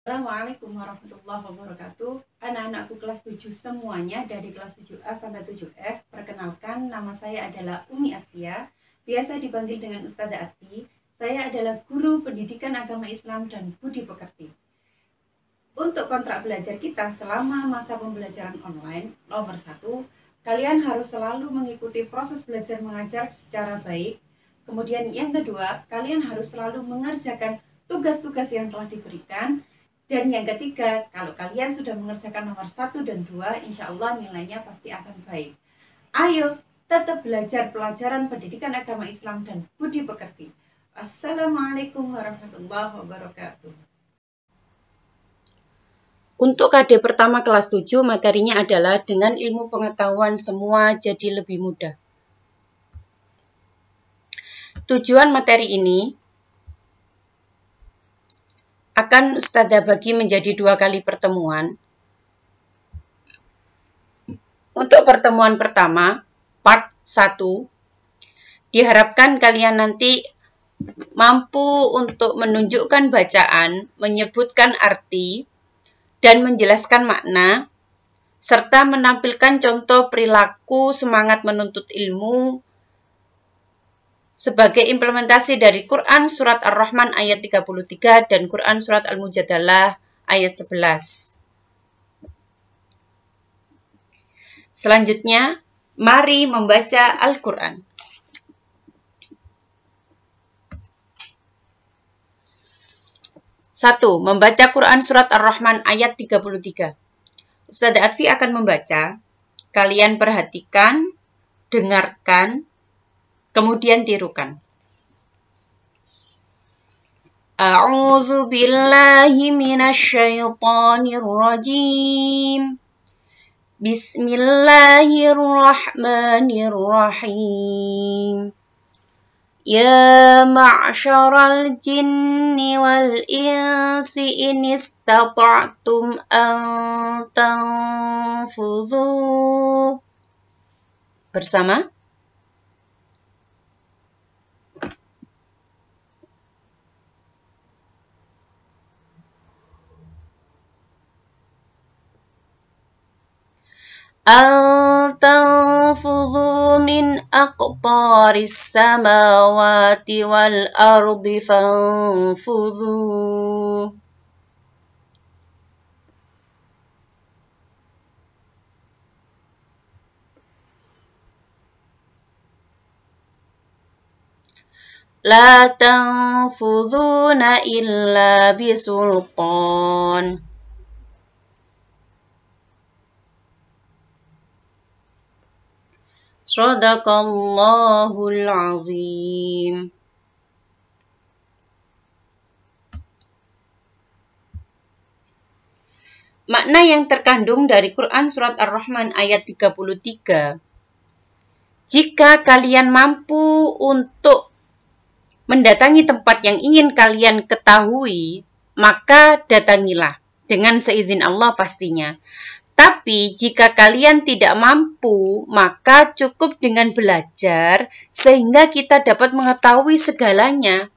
Assalamualaikum warahmatullahi wabarakatuh. Anak-anakku kelas 7 semuanya dari kelas 7A sampai 7F. Perkenalkan, nama saya adalah Umi Atia. Biasa dipanggil dengan Ustazah Ati. Saya adalah guru pendidikan agama Islam dan budi pekerti. Untuk kontrak belajar kita selama masa pembelajaran online, nomor 1, kalian harus selalu mengikuti proses belajar mengajar secara baik. Kemudian yang kedua, kalian harus selalu mengerjakan tugas-tugas yang telah diberikan. Dan yang ketiga, kalau kalian sudah mengerjakan nomor 1 dan 2, insya Allah nilainya pasti akan baik. Ayo, tetap belajar pelajaran pendidikan agama Islam dan budi pekerti. Assalamualaikum warahmatullahi wabarakatuh. Untuk KD pertama kelas 7, materinya adalah dengan ilmu pengetahuan semua jadi lebih mudah. Tujuan materi ini akan Ustazah bagi menjadi 2 kali pertemuan. Untuk pertemuan pertama, part 1, diharapkan kalian nanti mampu untuk menunjukkan bacaan, menyebutkan arti, dan menjelaskan makna, serta menampilkan contoh perilaku semangat menuntut ilmu sebagai implementasi dari Quran Surat Ar-Rahman ayat 33 dan Quran Surat Al-Mujadalah ayat 11. Selanjutnya, mari membaca Al-Quran. Satu, membaca Quran Surat Ar-Rahman ayat 33. Ustazah Atfi akan membaca, kalian perhatikan, dengarkan, kemudian tirukan. A'udzu billahi minasyaitonir rajim. Bismillahirrahmanirrahim. Ya ma'syaral jinni wal insi in istata'tum an tanfudhu. Bersama. An tanfudhu min aqtaris samawati wal ardi fanfudhu. La tanfudhuna illa bisultan. Shadaqallahul azim. Makna yang terkandung dari Quran Surat Ar-Rahman ayat 33. Jika kalian mampu untuk mendatangi tempat yang ingin kalian ketahui, maka datangilah dengan seizin Allah pastinya. Tapi jika kalian tidak mampu, maka cukup dengan belajar sehingga kita dapat mengetahui segalanya.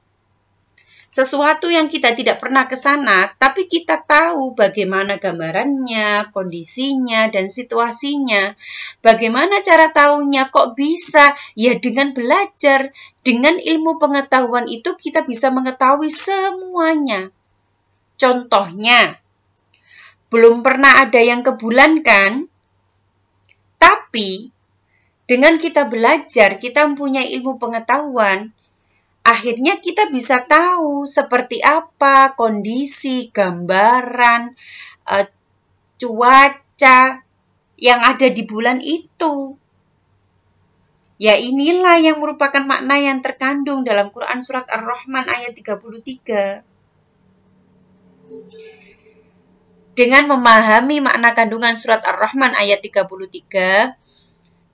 Sesuatu yang kita tidak pernah ke sana, tapi kita tahu bagaimana gambarannya, kondisinya, dan situasinya. Bagaimana cara tahunya? Kok bisa? Ya dengan belajar. Dengan ilmu pengetahuan itu kita bisa mengetahui semuanya. Contohnya, belum pernah ada yang ke bulan kan? Tapi dengan kita belajar, kita mempunyai ilmu pengetahuan, akhirnya kita bisa tahu seperti apa kondisi, gambaran, cuaca yang ada di bulan itu. Ya inilah yang merupakan makna yang terkandung dalam Quran Surat Ar-Rahman ayat 33. Dengan memahami makna kandungan Surat Ar-Rahman ayat 33,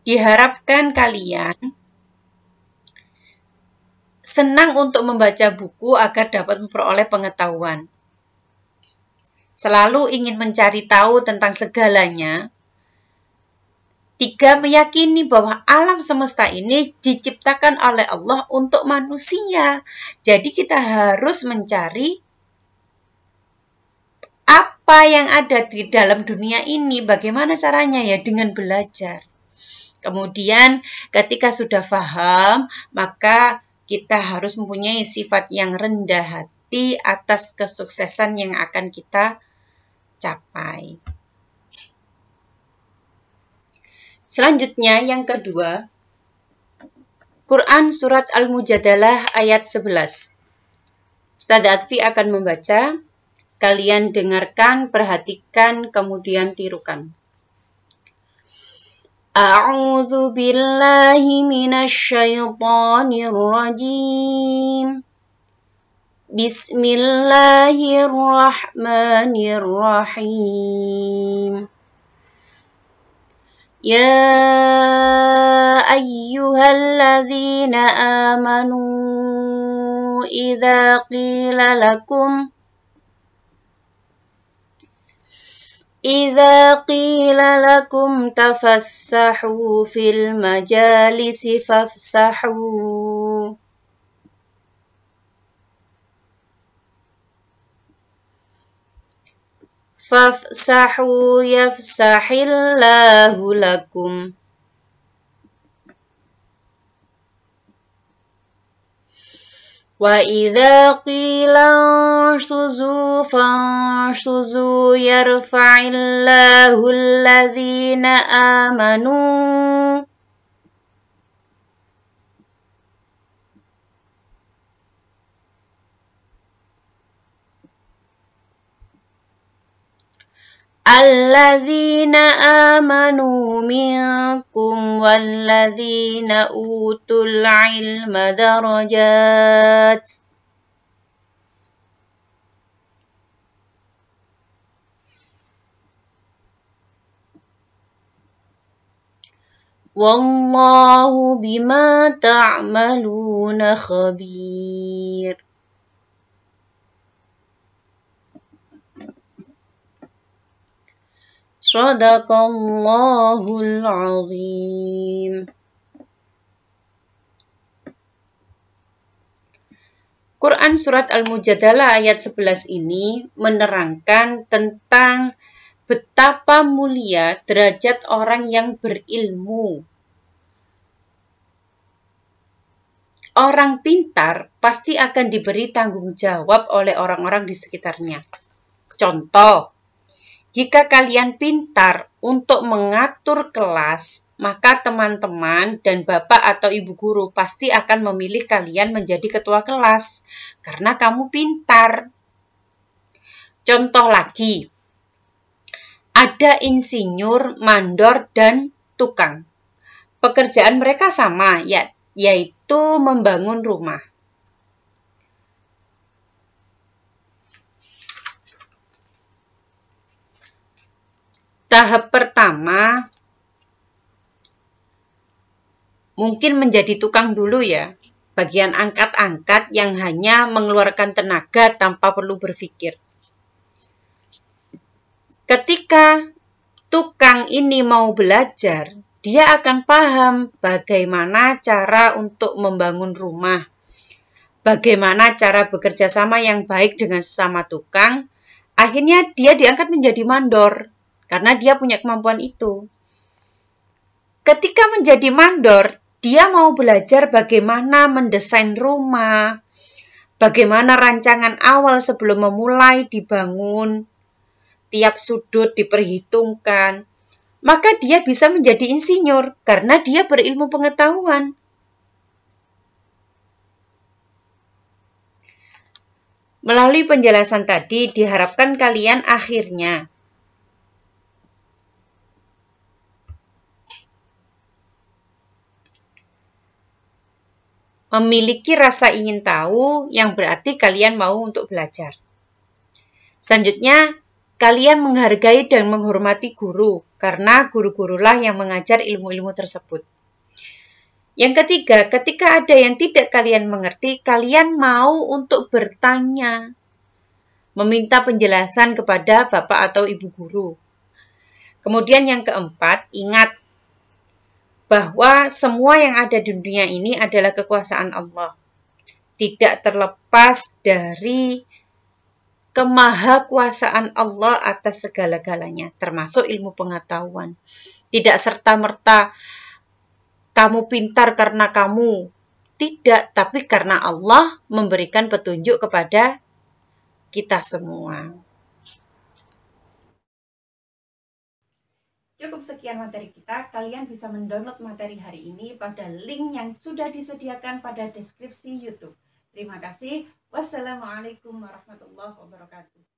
diharapkan kalian senang untuk membaca buku agar dapat memperoleh pengetahuan. Selalu ingin mencari tahu tentang segalanya. 3, meyakini bahwa alam semesta ini diciptakan oleh Allah untuk manusia. Jadi kita harus mencari apa yang ada di dalam dunia ini. Bagaimana caranya? Ya dengan belajar. Kemudian ketika sudah paham, maka kita harus mempunyai sifat yang rendah hati atas kesuksesan yang akan kita capai. Selanjutnya yang kedua, Quran Surat Al-Mujadalah ayat 11. Ustadzah Atfi akan membaca, kalian dengarkan, perhatikan, kemudian tirukan. A'udzu billahi minasyaitonir rajim. Bismillahirrahmanirrahim. Ya ayyuhalladzina amanu idza qila lakum tafassahu fil majalisi fafsahu yafsahillahu lakum. Wa idza qila ansuzu fansuzu yarfa'illahu alladhina amanu minkum walladzina utul ilma darajat. Wallahu bima ta'maluna khabir. Shadaqallahul azim. Quran Surat Al-Mujadalah ayat 11 ini menerangkan tentang betapa mulia derajat orang yang berilmu. Orang pintar pasti akan diberi tanggung jawab oleh orang-orang di sekitarnya. Contoh, jika kalian pintar untuk mengatur kelas, maka teman-teman dan bapak atau ibu guru pasti akan memilih kalian menjadi ketua kelas karena kamu pintar. Contoh lagi, ada insinyur, mandor, dan tukang. Pekerjaan mereka sama, yaitu membangun rumah. Tahap pertama, mungkin menjadi tukang dulu ya. Bagian angkat-angkat yang hanya mengeluarkan tenaga tanpa perlu berpikir. Ketika tukang ini mau belajar, dia akan paham bagaimana cara untuk membangun rumah. Bagaimana cara bekerja sama yang baik dengan sesama tukang. Akhirnya dia diangkat menjadi mandor. Karena dia punya kemampuan itu. Ketika menjadi mandor, dia mau belajar bagaimana mendesain rumah, bagaimana rancangan awal sebelum memulai dibangun, tiap sudut diperhitungkan. Maka dia bisa menjadi insinyur karena dia berilmu pengetahuan. Melalui penjelasan tadi, diharapkan kalian akhirnya memiliki rasa ingin tahu yang berarti kalian mau untuk belajar. Selanjutnya, kalian menghargai dan menghormati guru, karena guru-gurulah yang mengajar ilmu-ilmu tersebut. Yang ketiga, ketika ada yang tidak kalian mengerti, kalian mau untuk bertanya, meminta penjelasan kepada bapak atau ibu guru. Kemudian yang keempat, ingat bahwa semua yang ada di dunia ini adalah kekuasaan Allah. Tidak terlepas dari kemahakuasaan Allah atas segala-galanya, termasuk ilmu pengetahuan. Tidak serta-merta kamu pintar karena kamu, tidak, tapi karena Allah memberikan petunjuk kepada kita semua. Cukup sekian materi kita. Kalian bisa mendownload materi hari ini pada link yang sudah disediakan pada deskripsi YouTube. Terima kasih. Wassalamualaikum warahmatullahi wabarakatuh.